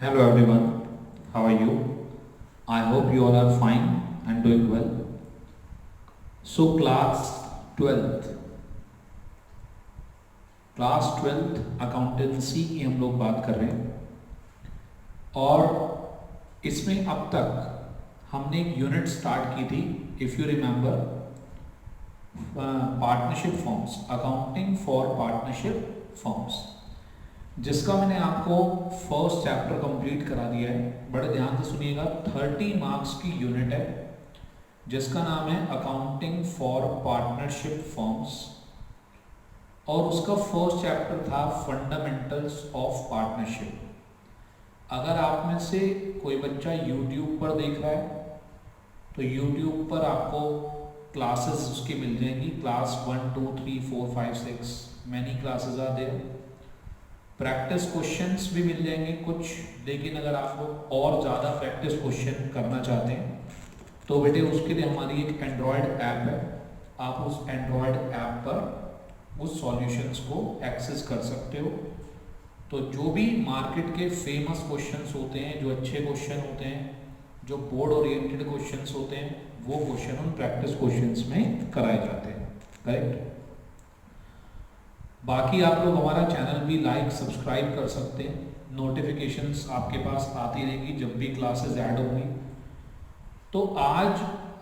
Hello everyone, how are you? I hope you all are fine and doing well. So class twelfth accountancy की हम लोग बात कर रहे हैं और इसमें अब तक हमने एक यूनिट स्टार्ट की थी, if you remember, partnership forms, accounting for partnership forms, जिसका मैंने आपको फर्स्ट चैप्टर कंप्लीट करा दिया है। बड़े ध्यान से सुनिएगा, 30 मार्क्स की यूनिट है जिसका नाम है अकाउंटिंग फॉर पार्टनरशिप फॉर्म्स और उसका फर्स्ट चैप्टर था फंडामेंटल्स ऑफ पार्टनरशिप। अगर आप में से कोई बच्चा यूट्यूब पर देख रहा है तो यूट्यूब पर आपको क्लासेस उसकी मिल जाएंगी, class 1, 2, 3, 4, 5, 6, many classes are there. Practice questions भी मिल जाएंगे कुछ, लेकिन अगर आप लोग और ज़्यादा प्रैक्टिस क्वेश्चन करना चाहते हैं तो बेटे उसके लिए हमारी एक एंड्रॉयड ऐप है, आप उस एंड्रॉयड ऐप पर उस सॉल्यूशंस को एक्सेस कर सकते हो। तो जो भी मार्केट के फेमस क्वेश्चंस होते हैं, जो अच्छे क्वेश्चन होते हैं, जो बोर्ड ओरिएंटेड क्वेश्चंस होते हैं, वो क्वेश्चन उन प्रैक्टिस क्वेश्चंस में कराए जाते हैं। करेक्ट। बाकी आप लोग हमारा चैनल भी लाइक सब्सक्राइब कर सकते हैं, नोटिफिकेशंस आपके पास आती रहेगी जब भी क्लासेस ऐड होंगी। तो आज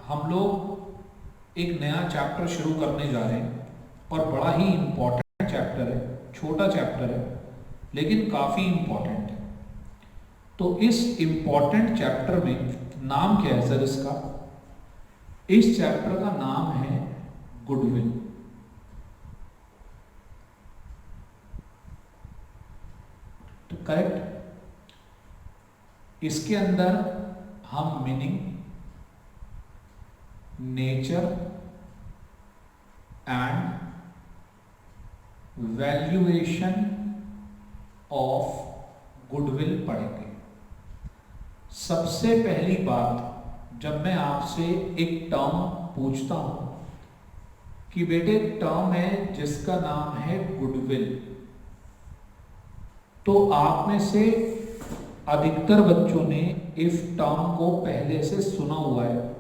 हम लोग एक नया चैप्टर शुरू करने जा रहे हैं और बड़ा ही इम्पोर्टेंट चैप्टर है, छोटा चैप्टर है लेकिन काफ़ी इम्पोर्टेंट है। तो इस इम्पोर्टेंट चैप्टर में नाम क्या है सर इसका? इस चैप्टर का नाम है गुडविल। तो करेक्ट, इसके अंदर हम meaning, nature and valuation of goodwill पढ़ेंगे। सबसे पहली बात, जब मैं आपसे एक टर्म पूछता हूं कि बेटे टर्म है जिसका नाम है गुडविल, तो आप में से अधिकतर बच्चों ने इस टर्म को पहले से सुना हुआ है।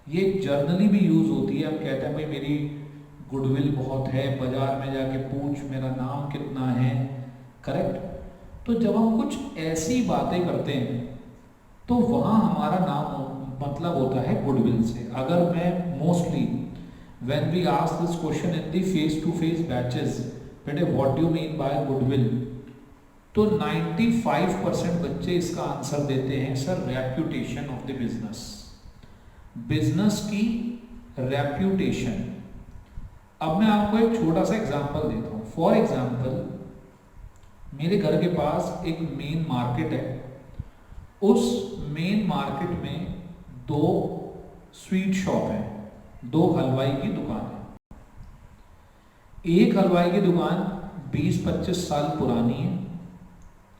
ये जर्नली भी यूज होती है, हम कहते हैं भाई मेरी गुडविल बहुत है, बाजार में जाके पूछ मेरा नाम कितना है। करेक्ट। तो जब हम कुछ ऐसी बातें करते हैं तो वहाँ हमारा नाम मतलब होता है गुडविल से। अगर मैं mostly when we ask this question in the face to face batches, बेटे what do you mean by goodwill, तो 95% बच्चे इसका आंसर देते हैं sir reputation of the business, business की रेप्यूटेशन। अब मैं आपको एक छोटा सा एग्जांपल देता हूँ। फॉर एग्जांपल, मेरे घर के पास एक मेन मार्केट है, उस मेन मार्केट में 2 स्वीट शॉप हैं, 2 हलवाई की दुकान है। एक हलवाई की दुकान 20-25 साल पुरानी है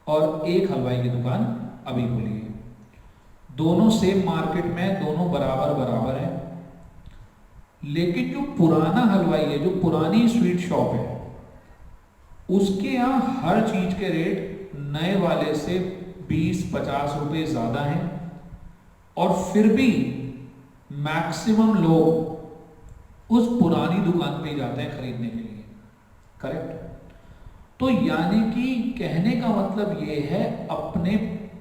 और एक हलवाई की दुकान अभी खुली है। दोनों सेम मार्केट में, दोनों बराबर बराबर है, लेकिन जो पुराना हलवाई है, जो पुरानी स्वीट शॉप है, उसके यहाँ हर चीज के रेट नए वाले से 20-50 रुपए ज्यादा हैं और फिर भी मैक्सिमम लोग उस पुरानी दुकान पे जाते हैं खरीदने के लिए। करेक्ट। तो यानी कि कहने का मतलब ये है, अपने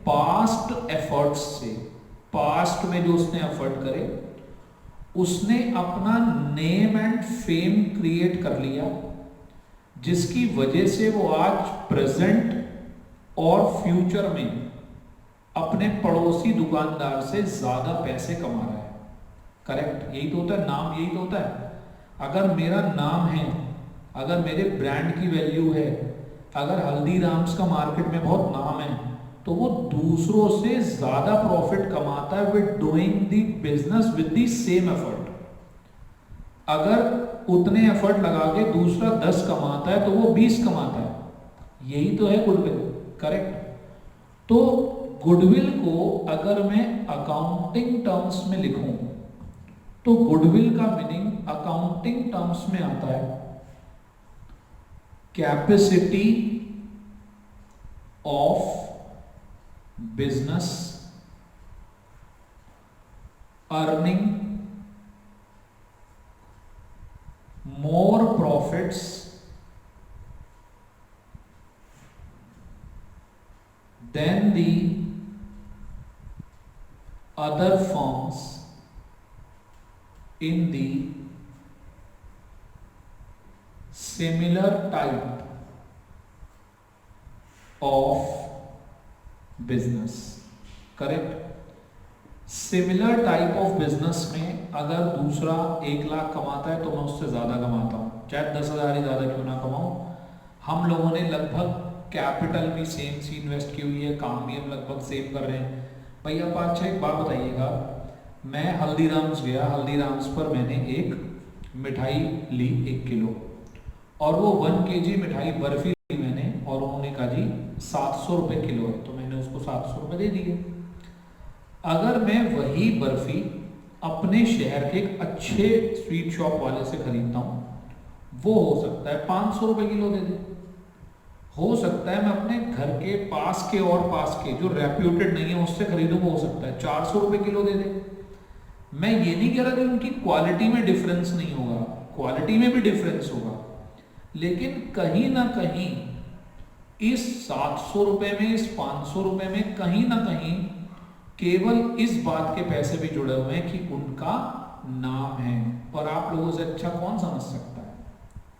पास्ट एफर्ट्स से, पास्ट में जो उसने एफर्ट करे, उसने अपना नेम एंड फेम क्रिएट कर लिया, जिसकी वजह से वो आज प्रेजेंट और फ्यूचर में अपने पड़ोसी दुकानदार से ज्यादा पैसे कमा रहा है। करेक्ट। यही तो होता है, नाम यही तो होता है। अगर मेरा नाम है, अगर मेरे ब्रांड की वैल्यू है, अगर हल्दीराम्स का मार्केट में बहुत नाम है, तो वो दूसरों से ज्यादा प्रॉफिट कमाता है with doing the business with the same effort. अगर उतने एफर्ट लगा के दूसरा 10 कमाता है तो वो 20 कमाता है। यही तो है गुडविल। करेक्ट। तो गुडविल को अगर मैं अकाउंटिंग टर्म्स में लिखूं तो गुडविल का मीनिंग अकाउंटिंग टर्म्स में आता है capacity of business earning more profits than the other firms in the similar type of business. Correct. Similar type of business में अगर दूसरा 1 लाख कमाता है तो मैं उससे ज़्यादा कमाता हूँ, चाहे 10,000 ही ज़्यादा क्यों ना कमाऊँ। हम लोगों ने लगभग कैपिटल भी सेम सी इन्वेस्ट की हुई है, काम भी हम लगभग सेम कर रहे हैं। भैया आप अच्छा एक बात बताइएगा, मैं हल्दीराम्स गया, हल्दीराम्स पर मैंने एक मिठाई ली 1 किलो और वो 1 kg मिठाई बर्फी ली मैंने और उन्होंने कहा जी 700 रुपये किलो है, तो मैंने उसको 700 रुपये दे दिए। अगर मैं वही बर्फी अपने शहर के एक अच्छे स्वीट शॉप वाले से खरीदता हूँ, वो हो सकता है 500 रुपये किलो दे दे। हो सकता है मैं अपने घर के पास के और पास के जो रेप्यूटेड नहीं है उससे खरीदूँ, वो हो सकता है 400 रुपये किलो दे दे। मैं ये नहीं कह रहा कि उनकी क्वालिटी में डिफरेंस नहीं होगा, क्वालिटी में भी डिफरेंस होगा, लेकिन कहीं ना कहीं इस 700 रुपये में, इस 500 रुपये में कहीं ना कहीं केवल इस बात के पैसे भी जुड़े हुए हैं कि उनका नाम है, और आप लोगों से अच्छा कौन समझ सकता है।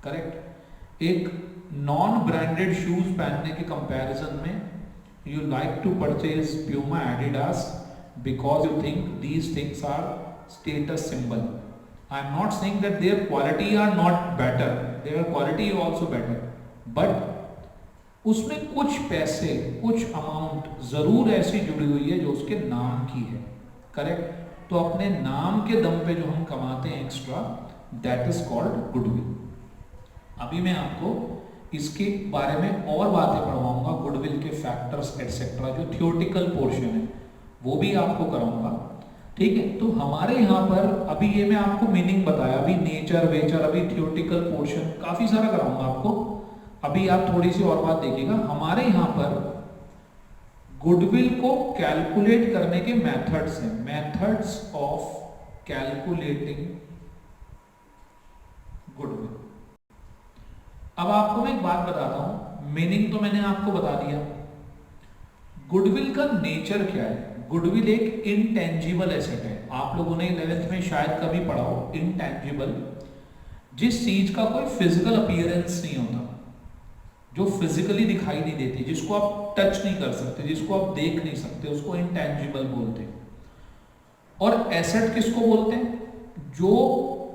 करेक्ट। एक नॉन ब्रांडेड शूज पहनने के कंपैरिजन में you like to purchase Puma, Adidas because you think these things are status symbol. I am not saying that their quality are not better, their quality is also better, but उसमें कुछ पैसे, कुछ amount जरूर ऐसी जुड़ी हुई है जो उसके नाम की है। करेक्ट। तो अपने नाम के दम पे जो हम कमाते हैं extra, that is called goodwill. अभी मैं आपको इसके बारे में और बातें पढ़वाऊंगा, गुडविल के फैक्टर्स एटसेट्रा, जो थियोटिकल पोर्शन है वो भी आपको कराऊंगा। ठीक है। तो हमारे यहाँ पर अभी ये मैं आपको मीनिंग बताया, अभी नेचर वेचर, अभी थियोटिकल पोर्शन काफी सारा कराऊंगा आपको। अभी आप थोड़ी सी और बात देखिएगा, हमारे यहाँ पर गुडविल को कैलकुलेट करने के मेथड्स हैं, मेथड्स ऑफ कैलकुलेटिंग गुडविल। अब आपको मैं एक बात बताता हूं, मीनिंग तो मैंने आपको बता दिया। गुडविल का नेचर क्या है? गुडविल एक इनटेंजिबल एसेट है। आप लोगों ने 11th में शायद कभी पढ़ा हो, इनटेंजिबल, जिस चीज का कोई फिजिकल अपीयरेंस नहीं होता, जो फिजिकली दिखाई नहीं देती, जिसको आप टच नहीं कर सकते, जिसको आप देख नहीं सकते, उसको इनटेंजिबल बोलते हैं। और एसेट किसको बोलते हैं? जो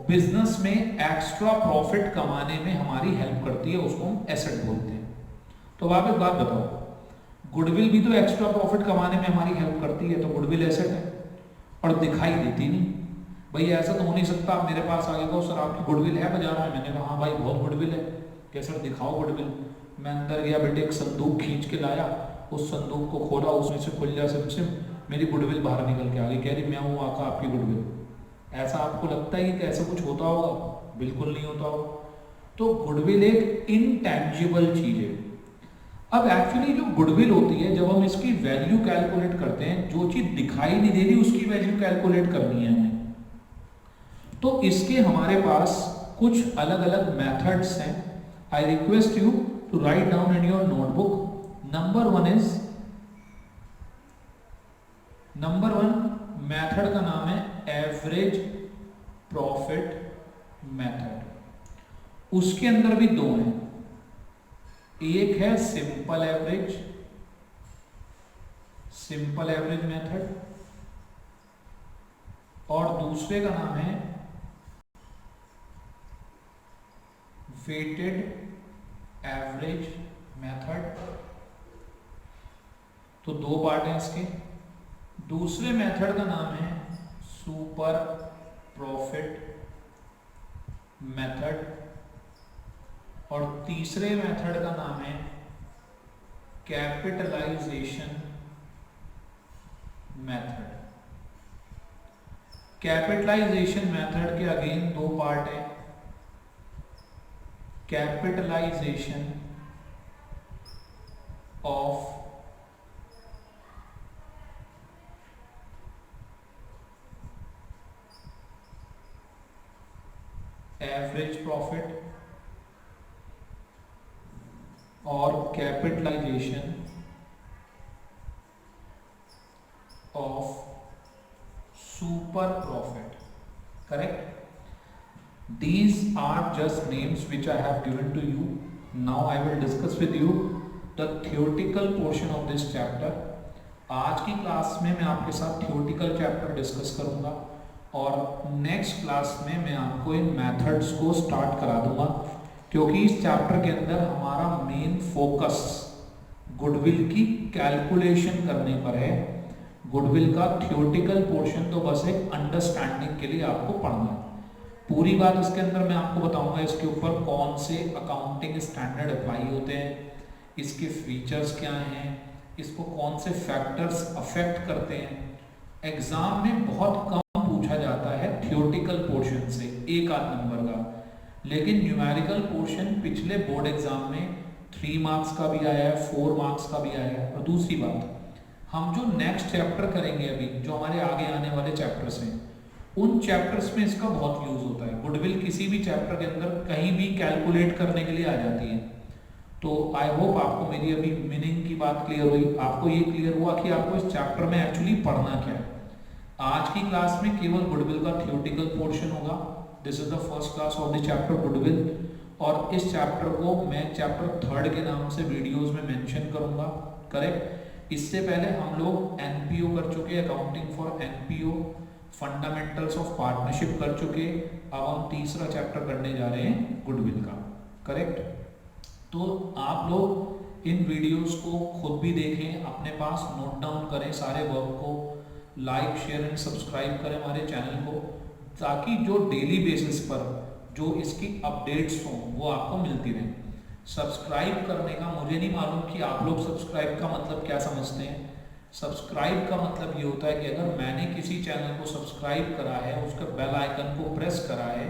बिजनेस में एक्स्ट्रा प्रॉफिट कमाने में हमारी हेल्प करती है, उसको हम एसेट बोलते हैं। तो आप एक बात बताओ, गुडविल भी तो एक्स्ट्रा प्रॉफिट कमाने में हमारी हेल्प करती है, तो गुडविल एसेट है और दिखाई देती नहीं। भैया ऐसा तो हो नहीं सकता, आप मेरे पास आगे कहो सर आपकी गुडविल है बाजार में, मैंने कहा हाँ भाई बहुत गुडविल है, क्या सर दिखाओ गुडविल। मैं अंदर गया बेटे, एक संदूक खींच के लाया, उस संदूक को खोला, उसमें से खुल जा सिम, मेरी गुडविल बाहर निकल के आ गई, कह रही मैं हूँ आका आपकी गुडविल। ऐसा आपको लगता है कि ऐसा कुछ होता होगा? बिल्कुल नहीं होता होगा। तो गुडविल एक इनटेंजिबल चीज है। अब एक्चुअली जो गुडविल होती है, जब हम इसकी वैल्यू कैलकुलेट करते हैं, जो चीज दिखाई नहीं दे रही उसकी वैल्यू कैलकुलेट करनी है हमें, तो इसके हमारे पास कुछ अलग अलग मेथड्स हैं। I request you to write down in your notebook. Number one method का नाम है एवरेज प्रॉफिट मेथड। उसके अंदर भी दो हैं, एक है सिंपल एवरेज मेथड और दूसरे का नाम है वेटेड एवरेज मेथड। तो दो पार्ट हैं इसके। दूसरे मेथड का नाम है सुपर प्रॉफिट मेथड और तीसरे मेथड का नाम है कैपिटलाइजेशन मेथड। कैपिटलाइजेशन मेथड के अगेन दो पार्ट है, कैपिटलाइजेशन ऑफ एवरेज प्रॉफिट और capitalisation of super profit. Correct. These are just names which I have given to you. Now I will discuss with you the theoretical portion of this chapter. आज की class में मैं आपके साथ theoretical chapter discuss करूंगा और next class में मैं आपको इन मेथड्स को स्टार्ट करा दूंगा, क्योंकि इस चैप्टर के अंदर हमारा मेन फोकस गुडविल की कैलकुलेशन करने पर है. गुडविल का थियोरेटिकल पोर्शन तो बस एक अंडरस्टैंडिंग के लिए आपको पढ़ना है. पूरी बात इसके अंदर मैं आपको बताऊंगा इसके ऊपर कौन से अकाउंटिंग स्टैंडर्ड अप्लाई होते हैं, इसके फीचर्स क्या हैं, इसको कौन से फैक्टर्स अफेक्ट करते हैं. एग्जाम में बहुत कम पूछा जाता है थियोरेटिकल पोर्शन से, एक आध नंबर का, लेकिन न्यूमेरिकल पोर्शन पिछले बोर्ड एग्जाम में 3 मार्क्स का भी आया है, 4 मार्क्स का भी आया है. और दूसरी बात, हम जो नेक्स्ट चैप्टर करेंगे अभी, जो हमारे आगे आने वाले चैप्टर्स हैं, उन चैप्टर्स में इसका बहुत यूज होता है. गुडविल किसी भी चैप्टर के अंदर कहीं भी कैलकुलेट करने के लिए आ जाती है. तो आई होप आपको मेरी अभी मीनिंग की बात क्लियर हुई, आपको ये क्लियर हुआ कि आपको इस चैप्टर में एक्चुअली पढ़ना क्या है. आज की क्लास में केवल गुडविल का थियोरेटिकल पोर्शन होगा. This is the first class of the chapter goodwill, और इस चैप्टर को मैं चैप्टर 3 के नाम से वीडियोज में मेंशन करूंगा. करेक्ट. इससे पहले हम लोग एनपीओ कर चुके, accounting for NPO, fundamentals of partnership कर चुके. अब हम तीसरा चैप्टर करने जा रहे हैं गुडविल का. करेक्ट. तो आप लोग इन वीडियोस को खुद भी देखें, अपने पास नोट डाउन करें सारे वर्क को, लाइक शेयर एंड सब्सक्राइब करें हमारे चैनल को, ताकि जो डेली बेसिस पर जो इसकी अपडेट्स हों वो आपको मिलती रहें. सब्सक्राइब करने का मुझे नहीं मालूम कि आप लोग सब्सक्राइब का मतलब क्या समझते हैं. सब्सक्राइब का मतलब ये होता है कि अगर मैंने किसी चैनल को सब्सक्राइब करा है, उसका बेल आइकन को प्रेस करा है,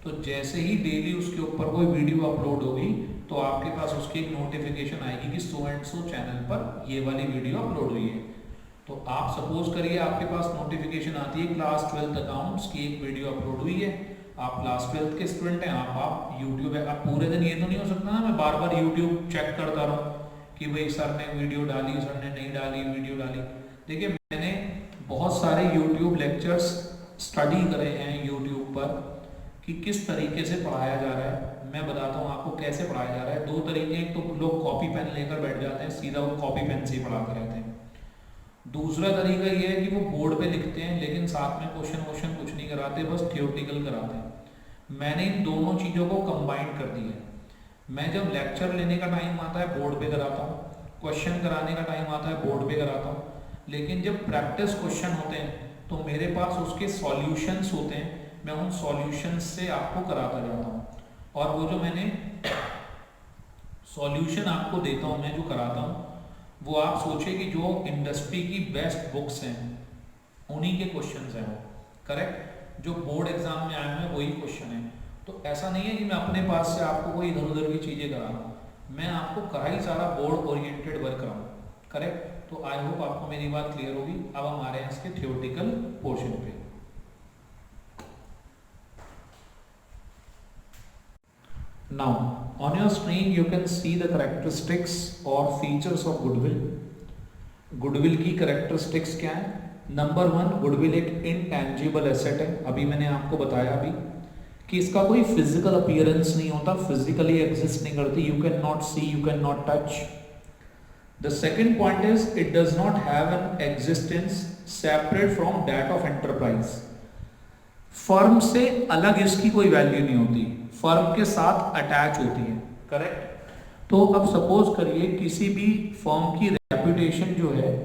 तो जैसे ही डेली उसके ऊपर कोई वीडियो अपलोड होगी तो आपके पास उसकी एक नोटिफिकेशन आएगी कि सो एंड सो चैनल पर ये वाली वीडियो अपलोड हुई है. तो आप सपोज करिए आपके पास नोटिफिकेशन आती है क्लास 12 अकाउंट्स की एक वीडियो अपलोड हुई है, आप क्लास 12 के स्टूडेंट हैं, आप यूट्यूब है, आप पूरे दिन ये तो नहीं हो सकता ना मैं बार बार यूट्यूब चेक करता रहूँ कि भाई सर ने वीडियो डाली, सर ने नहीं डाली, वीडियो डाली. देखिए मैंने बहुत सारे यूट्यूब लेक्चर्स स्टडी करे हैं यूट्यूब पर कि किस तरीके से पढ़ाया जा रहा है. मैं बताता हूँ आपको कैसे पढ़ाया जा रहा है. 2 तरीके, एक तो लोग कॉपी पेन लेकर बैठ जाते हैं, सीधा वो कॉपी पेन से ही पढ़ाते रहते हैं. दूसरा तरीका ये है कि वो बोर्ड पे लिखते हैं लेकिन साथ में क्वेश्चन कुछ नहीं कराते, बस थियोरेटिकल कराते हैं. मैंने इन दोनों चीज़ों को कंबाइन कर दिया है. मैं जब लेक्चर लेने का टाइम आता है बोर्ड पे कराता हूँ, क्वेश्चन कराने का टाइम आता है बोर्ड पे कराता हूँ, लेकिन जब प्रैक्टिस क्वेश्चन होते हैं तो मेरे पास उसके सॉल्यूशंस होते हैं, मैं उन सॉल्यूशंस से आपको कराता जाता हूँ. और वो जो मैंने सॉल्यूशन आपको देता हूँ, मैं जो कराता हूँ, वो आप सोचिए कि जो इंडस्ट्री की बेस्ट बुक्स हैं उन्हीं के क्वेश्चंस हैं वो. करेक्ट. जो बोर्ड एग्जाम में आए हैं वही क्वेश्चन है. तो ऐसा नहीं है कि मैं अपने पास से आपको कोई इधर उधर की चीज़ें करा रहा हूँ, मैं आपको करा ही सारा बोर्ड ओरिएंटेड वर्क कराऊँ. करेक्ट. तो आई होप आपको मेरी बात क्लियर होगी. अब हम आ रहे हैं इसके थियोरेटिकल पोर्शन पे. Now on your screen you can see the characteristics और फीचर्स ऑफ गुडविल. गुडविल की कैरेक्टरिस्टिक्स क्या है? नंबर 1, गुडविल एक इनटैंजिबल एसेट है. अभी मैंने आपको बताया अभी कि इसका कोई फिजिकल अपीयरेंस नहीं होता, फिजिकली एग्जिस्ट नहीं करती. You can not see, you can not touch. The second point is it does not have an existence separate from that of enterprise. Firm से अलग इसकी कोई वैल्यू नहीं होती, फर्म के साथ अटैच होती है. करेक्ट. तो अब सपोज करिए किसी भी फर्म की रेपुटेशन जो है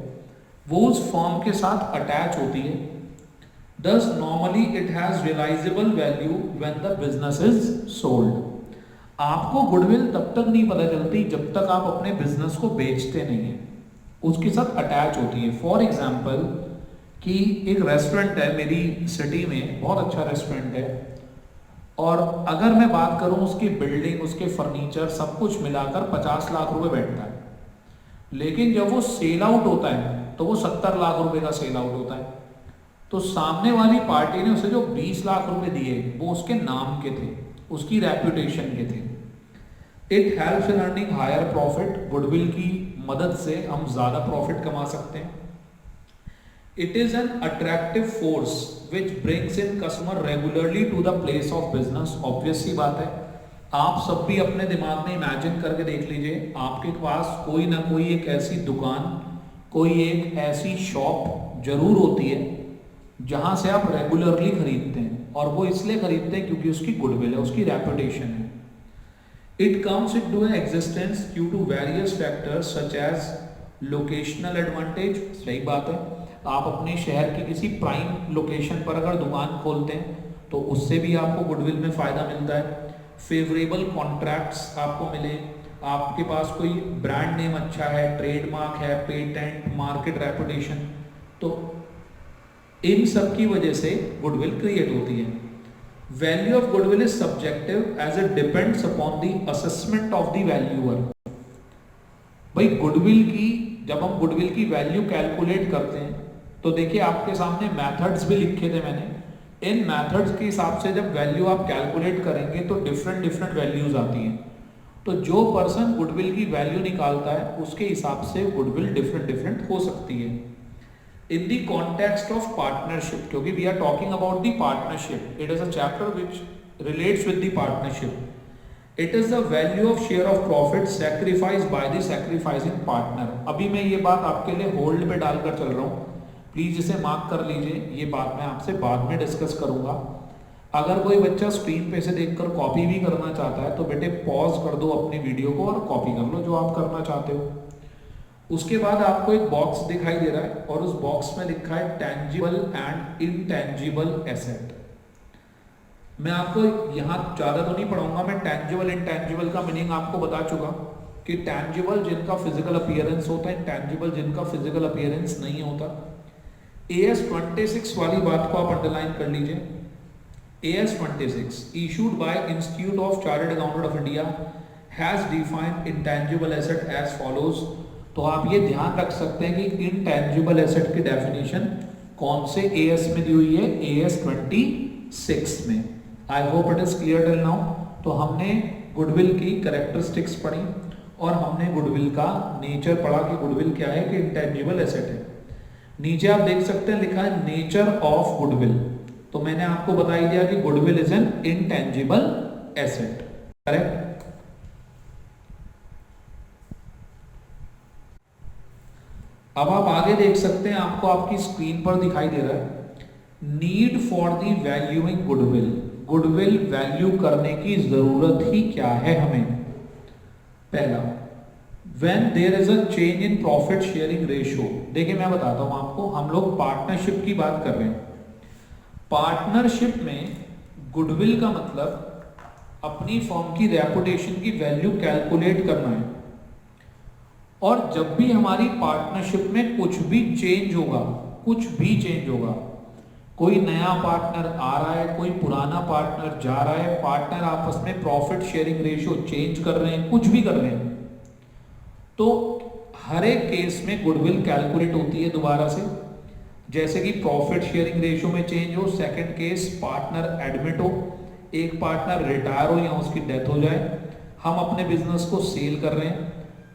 वो उस फर्म के साथ अटैच होती है. Thus normally it has realizable value when the business is sold. आपको गुडविल तब तक नहीं पता चलती जब तक आप अपने बिजनेस को बेचते नहीं हैं, उसके साथ अटैच होती है. फॉर एग्जाम्पल कि एक रेस्टोरेंट है मेरी सिटी में, बहुत अच्छा रेस्टोरेंट है, और अगर मैं बात करूं उसकी बिल्डिंग, उसके फर्नीचर, सब कुछ मिलाकर 50 लाख रुपए बैठता है, लेकिन जब वो सेल आउट होता है तो वो 70 लाख रुपए का सेल आउट होता है. तो सामने वाली पार्टी ने उसे जो 20 लाख रुपए दिए वो उसके नाम के थे, उसकी रेपुटेशन के थे। It helps in earning higher profit, goodwill की मदद से हम ज़्यादा प्रॉफिट कमा सकते हैं। It is an attractive force which brings in customer regularly to the place of business. Obvious सी बात है, आप सब भी अपने दिमाग में इमेजिन करके देख लीजिए, आपके पास कोई ना कोई एक ऐसी दुकान, कोई एक ऐसी शॉप जरूर होती है जहाँ से आप रेगुलरली खरीदते हैं, और वो इसलिए खरीदते हैं क्योंकि उसकी गुडविल है, उसकी रेपुटेशन है। It comes into an existence due to various factors such as locational advantage. सही बात है, आप अपने शहर की किसी प्राइम लोकेशन पर अगर दुकान खोलते हैं तो उससे भी आपको गुडविल में फ़ायदा मिलता है। फेवरेबल कॉन्ट्रैक्ट्स आपको मिले, आपके पास कोई ब्रांड नेम अच्छा है, ट्रेडमार्क है, पेटेंट, मार्केट रेपुटेशन, तो इन सब की वजह से गुडविल क्रिएट होती है। Value of goodwill is subjective as it depends upon the assessment of the valuer. भाई गुडविल की, जब हम गुडविल की वैल्यू कैलकुलेट करते हैं तो देखिए आपके सामने मेथड्स भी लिखे थे मैंने। इन मेथड्स के हिसाब से जब वैल्यू आप कैलकुलेट करेंगे तो डिफरेंट वैल्यूज आती हैं। तो जो पर्सन गुडविल की वैल्यू निकालता है उसके हिसाब से गुडविल डिफरेंट हो सकती है। In the context of partnership, क्योंकि we are talking about the partnership, it is a chapter which relates with the partnership. It is the value of share of profit sacrifice by the sacrificing partner. अभी मैं ये बात आपके लिए hold पे डालकर चल रहा हूँ, प्लीज इसे मार्क कर लीजिए, ये बात मैं आपसे बाद में डिस्कस करूंगा। अगर कोई बच्चा स्क्रीन पे से देखकर कॉपी भी करना चाहता है तो बेटे पॉज कर दो अपनी वीडियो को और कॉपी कर लो जो आप करना चाहते हो। उसके बाद आपको एक बॉक्स दिखाई दे रहा है और उस बॉक्स में लिखा है टेंजिबल एंड इनटेंजिबल एसेट। मैं आपको यहाँ ज़्यादा तो नहीं पढ़ाऊंगा, मैं टेंजिबल इनटेंजिबल का मीनिंग आपको बता चुका कि टेंजिबल जिनका फिजिकल अपीयरेंस होता है, इंटेंजिबल जिनका फिजिकल अपीयरेंस नहीं होता। AS 26 वाली बात को आप अंडरलाइन कर लीजिए। AS 26 issued by Institute of Chartered Accountant of India has defined intangible asset as follows। तो आप ये ध्यान रख सकते हैं कि intangible asset की डेफिनेशन कौन से AS में दी हुई है, AS 26 में। I hope it is clear till now। तो हमने गुडविल की कैरेक्टरिस्टिक्स पढ़ी और हमने गुडविल का नेचर पढ़ा कि गुडविल क्या है, कि इंटेंजिबल एसेट है। नीचे आप देख सकते हैं लिखा है नेचर ऑफ गुडविल, तो मैंने आपको बता ही दिया कि goodwill is an intangible asset, correct. अब आप आगे देख सकते हैं, आपको आपकी स्क्रीन पर दिखाई दे रहा है need for the valuing goodwill. Goodwill value करने की जरूरत ही क्या है हमें। पहला, when there is a change in profit sharing ratio. देखिए मैं बताता हूं आपको, हम लोग पार्टनरशिप की बात कर रहे हैं। पार्टनरशिप में गुडविल का मतलब अपनी फर्म की रेपुटेशन की वैल्यू कैलकुलेट करना है, और जब भी हमारी पार्टनरशिप में कुछ भी चेंज होगा, कुछ भी चेंज होगा, कोई नया पार्टनर आ रहा है, कोई पुराना पार्टनर जा रहा है, पार्टनर आपस में प्रॉफिट शेयरिंग रेशियो चेंज कर रहे हैं, कुछ भी कर रहे हैं, तो हर एक केस में गुडविल कैलकुलेट होती है दोबारा से। जैसे कि प्रॉफिट शेयरिंग रेशियो में चेंज हो, सेकंड केस पार्टनर एडमिट हो, एक पार्टनर रिटायर हो या उसकी डेथ हो जाए, हम अपने बिजनेस को सेल कर रहे हैं,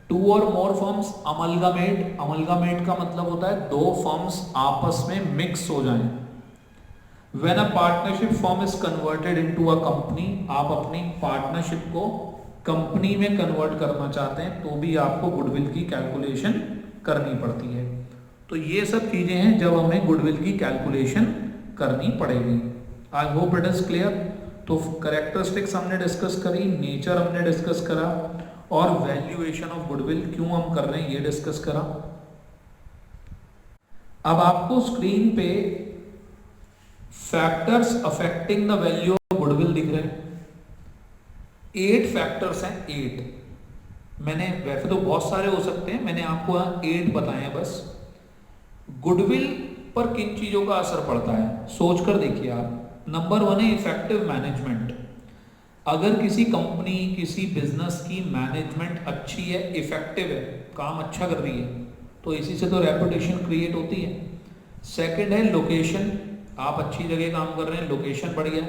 टू और मोर फर्म्स अमलगामेट। अमलगामेट का मतलब होता है दो फर्म्स आपस में मिक्स हो जाएं। When a partnership firm is converted into a company, आप अपनी पार्टनरशिप को कंपनी में कन्वर्ट करना चाहते हैं तो भी आपको गुडविल की कैलकुलेशन करनी पड़ती है। तो ये सब चीजें हैं जब हमें गुडविल की कैलकुलेशन करनी पड़ेगी। आई होप इट इज क्लियर। तो कैरेक्टरिस्टिक्स हमने डिस्कस करी, नेचर हमने डिस्कस करा, और वैल्यूएशन ऑफ गुडविल क्यों हम कर रहे हैं ये डिस्कस करा। अब आपको स्क्रीन पे factors affecting the value of goodwill दिख रहे हैं। 8 फैक्टर्स हैं, 8। मैंने, वैसे तो बहुत सारे हो सकते हैं, मैंने आपको 8 बताए हैं बस। गुडविल पर किन चीजों का असर पड़ता है सोच कर देखिए आप। नंबर 1 है इफेक्टिव मैनेजमेंट। अगर किसी कंपनी, किसी बिजनेस की मैनेजमेंट अच्छी है, इफेक्टिव है, काम अच्छा कर रही है, तो इसी से तो रेपुटेशन क्रिएट होती है। सेकंड है लोकेशन, आप अच्छी जगह काम कर रहे हैं, लोकेशन बढ़िया।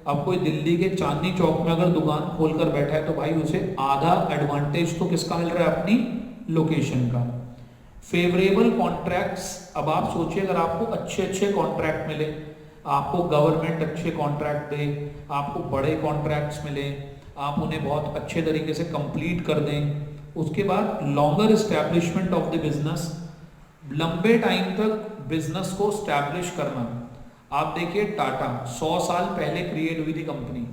अब कोई दिल्ली के चांदनी चौक में अगर दुकान खोलकर बैठा है तो भाई उसे आधा एडवांटेज तो किसका मिल रहा है, अपनी लोकेशन का। फेवरेबल कॉन्ट्रैक्ट्स, अब आप सोचिए अगर आपको अच्छे अच्छे कॉन्ट्रैक्ट मिले, आपको गवर्नमेंट अच्छे कॉन्ट्रैक्ट दे, आपको बड़े कॉन्ट्रैक्ट्स मिले, आप उन्हें बहुत अच्छे तरीके से कंप्लीट कर दें, उसके बाद longer establishment of the business, लंबे टाइम तक बिजनेस को स्टैब्लिश करना। आप देखिए टाटा 100 साल पहले क्रिएट हुई थी कंपनी,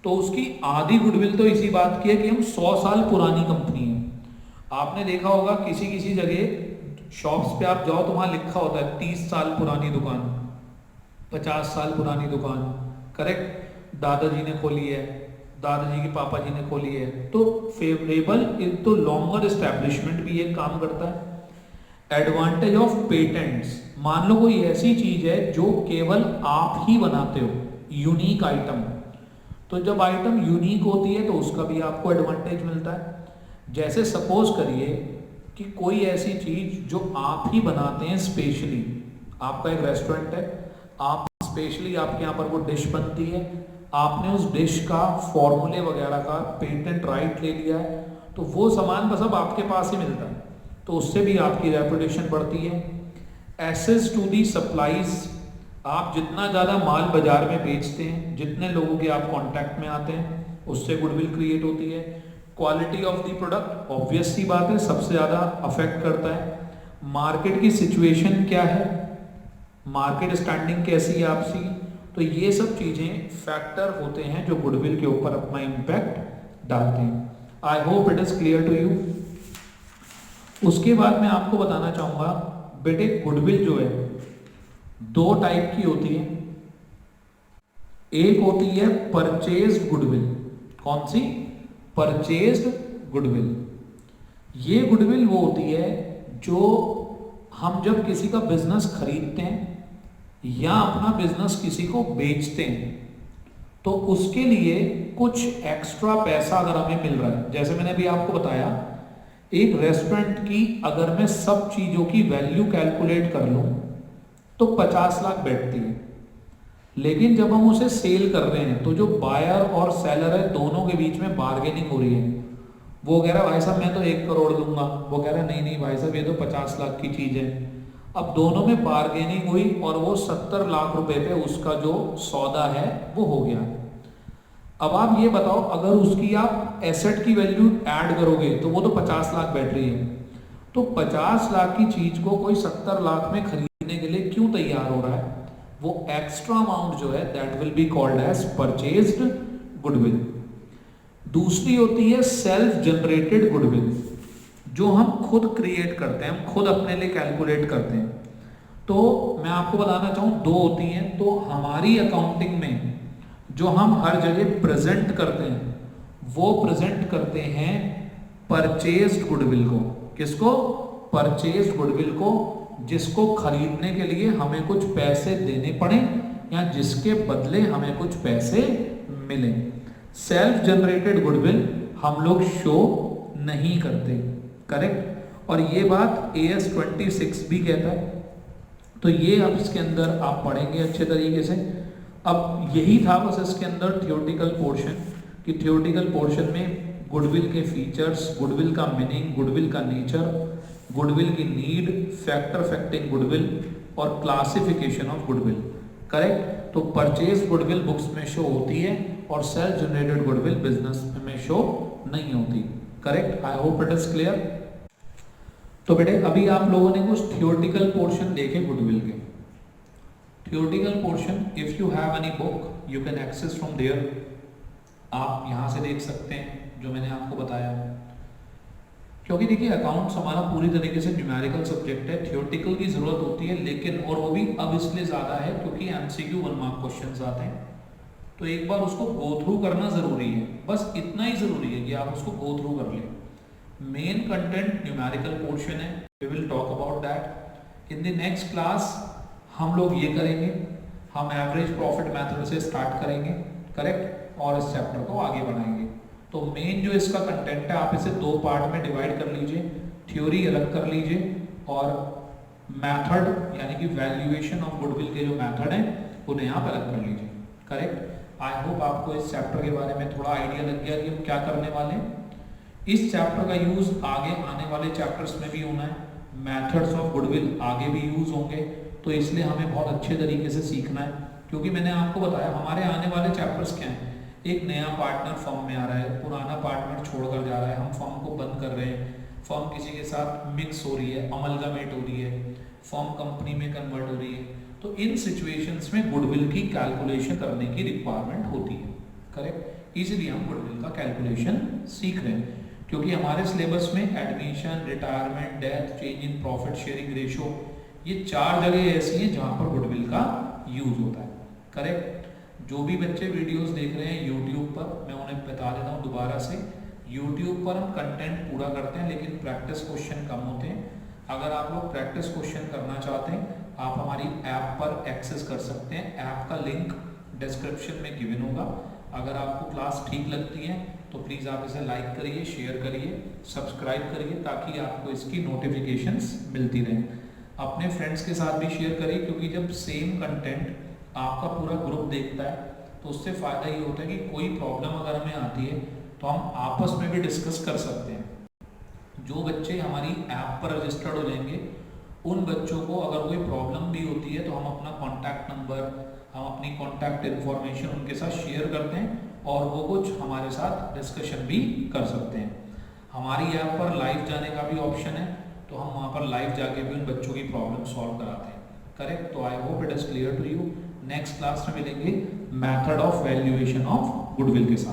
तो उसकी आधी गुडविल तो इसी बात की है कि हम 100 साल पुरानी कंपनी है। आपने देखा होगा किसी किसी जगह शॉप्स पे आप जाओ तो वहां लिखा होता है 30 साल पुरानी दुकान, 50 साल पुरानी दुकान, करेक्ट, दादाजी ने खोली है, दादाजी के पापा जी ने खोली है। तो फेवरेबल तो लॉन्गर एस्टैब्लिशमेंट भी एक काम करता है। एडवांटेज ऑफ पेटेंट्स, मान लो कोई ऐसी चीज है जो केवल आप ही बनाते हो, यूनिक आइटम, तो जब आइटम यूनिक होती है तो उसका भी आपको एडवांटेज मिलता है। जैसे सपोज करिए कि कोई ऐसी चीज जो आप ही बनाते हैं स्पेशली, आपका एक रेस्टोरेंट है, आप स्पेशली आपके यहाँ पर वो डिश बनती है, आपने उस डिश का फॉर्मूले वगैरह का पेटेंट राइट ले लिया है, तो वो सामान बस अब आपके पास ही मिलता है, तो उससे भी आपकी रेपुटेशन बढ़ती है। एक्सेस टू दी सप्लाईज, आप जितना ज़्यादा माल बाजार में बेचते हैं, जितने लोगों के आप कांटेक्ट में आते हैं, उससे गुडविल क्रिएट होती है। Quality of the product, obvious सी बात है, सबसे ज़्यादा अफेक्ट करता है। मार्केट की सिचुएशन क्या है, मार्केट स्टैंडिंग कैसी है आपसी, तो ये सब चीज़ें फैक्टर होते हैं जो गुडविल के ऊपर अपना इम्पैक्ट डालते हैं। I hope it is clear to you. उसके बाद मैं आपको बताना चाहूँगा बेटे, गुडविल जो है दो टाइप की होती है। एक होती है परचेज्ड गुडविल, कौन सी, परचेज्ड गुडविल। ये गुडविल वो होती है जो हम जब किसी का बिजनेस खरीदते हैं या अपना बिजनेस किसी को बेचते हैं तो उसके लिए कुछ एक्स्ट्रा पैसा अगर हमें मिल रहा है, जैसे मैंने अभी आपको बताया, एक रेस्टोरेंट की अगर मैं सब चीजों की वैल्यू कैलकुलेट कर लूं तो 50 लाख बैठती है, लेकिन जब हम उसे सेल कर रहे हैं तो जो बायर और सेलर है दोनों के बीच में बार्गेनिंग हो रही है। वो कह रहा है भाई साहब मैं तो 1 करोड़ दूंगा, वो कह रहा है नहीं नहीं भाई साहब ये तो 50 लाख की चीज है। अब दोनों में बार्गेनिंग हुई और वो 70 लाख रुपए पे उसका जो सौदा है वो हो गया। अब आप ये बताओ अगर उसकी आप एसेट की वैल्यू ऐड करोगे तो वो तो 50 लाख बैठ रही है, तो 50 लाख की चीज को कोई 70 लाख में खरीदने के लिए क्यों तैयार हो रहा है, वो एक्स्ट्रा अमाउंट जो है that will be called as purchased goodwill. दूसरी होती है सेल्फ जनरेटेड गुडविल, जो हम खुद क्रिएट करते हैं, हम खुद अपने लिए कैलकुलेट करते हैं। तो मैं आपको बताना चाहूँ दो होती हैं। तो हमारी अकाउंटिंग में जो हम हर जगह प्रेजेंट करते हैं वो प्रेजेंट करते हैं परचेज्ड गुडविल को। किसको, परचेज्ड गुडविल को, जिसको खरीदने के लिए हमें कुछ पैसे देने पड़े या जिसके बदले हमें कुछ पैसे मिले। सेल्फ जनरेटेड गुडविल हम लोग शो नहीं करते, करेक्ट। और ये बात AS 26 भी कहता है, तो ये अब इसके अंदर आप पढ़ेंगे अच्छे तरीके से। अब यही था बस इसके अंदर थियोरेटिकल पोर्शन, कि थियोरेटिकल पोर्शन में गुडविल के फीचर्स, गुडविल का मीनिंग, गुडविल का नेचर, गुडविल की नीड, फैक्टर अफेक्टिंग गुडविल और क्लासिफिकेशन ऑफ गुडविल, करेक्ट। तो परचेज गुडविल बुक्स में शो होती है और सेल्फ जनरेटेड गुडविल बिजनेस में शो नहीं होती, correct. I hope it is clear. तो बेटे अभी आप लोगों ने कुछ थियोरेटिकल पोर्शन देखे गुडविल के। Theoretical portion if you have any book you can access from there, आप यहाँ से देख सकते हैं जो मैंने आपको बताया। क्योंकि देखिए अकाउंट्स हमारा पूरी तरीके से न्यूमेरिकल सब्जेक्ट है, थियोरेटिकल की जरूरत होती है, लेकिन और वो भी अब इसलिए ज़्यादा है क्योंकि MCQ 1 मार्क क्वेश्चंस आते हैं, तो एक बार उसको गो थ्रू करना ज़रूरी है। बस इतना ही ज़रूरी है कि आप उसको गो थ्रू कर लें। मेन कंटेंट न्यूमेरिकल पोर्शन है, we will talk about that in the next class. हम लोग ये करेंगे, हम एवरेज प्रॉफिट मेथड से स्टार्ट करेंगे, करेक्ट, और इस चैप्टर को आगे बढ़ाएंगे। तो मेन जो इसका कंटेंट है आप इसे 2 पार्ट में डिवाइड कर लीजिए, थ्योरी अलग कर लीजिए और मेथड यानी कि वैल्यूएशन ऑफ गुडविल के जो मेथड हैं उन्हें आप अलग कर लीजिए, करेक्ट। आई होप आपको इस चैप्टर के बारे में थोड़ा आइडिया लग गया कि हम क्या करने वाले हैं। इस चैप्टर का यूज आगे आने वाले चैप्टर्स में भी होना है, मेथड्स ऑफ गुडविल आगे भी यूज होंगे, तो इसलिए हमें बहुत अच्छे तरीके से सीखना है, क्योंकि मैंने आपको बताया हमारे आने वाले चैप्टर्स क्या हैं। एक नया पार्टनर फर्म में आ रहा है, पुराना पार्टनर छोड़कर जा रहा है, हम फर्म को बंद कर रहे हैं, फर्म किसी के साथ मिक्स हो रही है, अमलगामेट हो रही है, फर्म कंपनी में कन्वर्ट हो रही है, तो इन सिचुएशंस में गुडविल की कैलकुलेशन करने की रिक्वायरमेंट होती है, करेक्ट। इसीलिए हम गुडविल का कैलकुलेशन सीख रहे हैं, क्योंकि हमारे सिलेबस में admission, retirement, death, change in profit sharing ratio, ये 4 जगह ऐसी हैं जहां पर गुडविल का यूज होता है, करेक्ट। जो भी बच्चे वीडियोस देख रहे हैं यूट्यूब पर, मैं उन्हें बता देता हूँ दोबारा से, यूट्यूब पर हम कंटेंट पूरा करते हैं लेकिन प्रैक्टिस क्वेश्चन कम होते हैं। अगर आप लोग प्रैक्टिस क्वेश्चन करना चाहते हैं, आप हमारी ऐप पर एक्सेस कर सकते हैं, ऐप का लिंक डिस्क्रिप्शन में गिवन होगा। अगर आपको क्लास ठीक लगती है तो प्लीज़ आप इसे लाइक करिए, शेयर करिए, सब्सक्राइब करिए, ताकि आपको इसकी नोटिफिकेशंस मिलती रहें। अपने फ्रेंड्स के साथ भी शेयर करिए, क्योंकि जब सेम कंटेंट आपका पूरा ग्रुप देखता है तो उससे फ़ायदा ये होता है कि कोई प्रॉब्लम अगर हमें आती है तो हम आपस में भी डिस्कस कर सकते हैं। जो बच्चे हमारी ऐप पर रजिस्टर्ड हो जाएंगे, उन बच्चों को अगर कोई प्रॉब्लम भी होती है तो हम अपना कॉन्टैक्ट नंबर, हम अपनी कॉन्टैक्ट इन्फॉर्मेशन उनके साथ शेयर करते हैं और वो कुछ हमारे साथ डिस्कशन भी कर सकते हैं। हमारी ऐप पर लाइव जाने का भी ऑप्शन है, तो हम वहाँ पर लाइव जाके भी उन बच्चों की प्रॉब्लम सॉल्व कराते हैं, करेक्ट। तो I hope it is clear to you. Next class में मिलेंगे method of valuation of goodwill के साथ।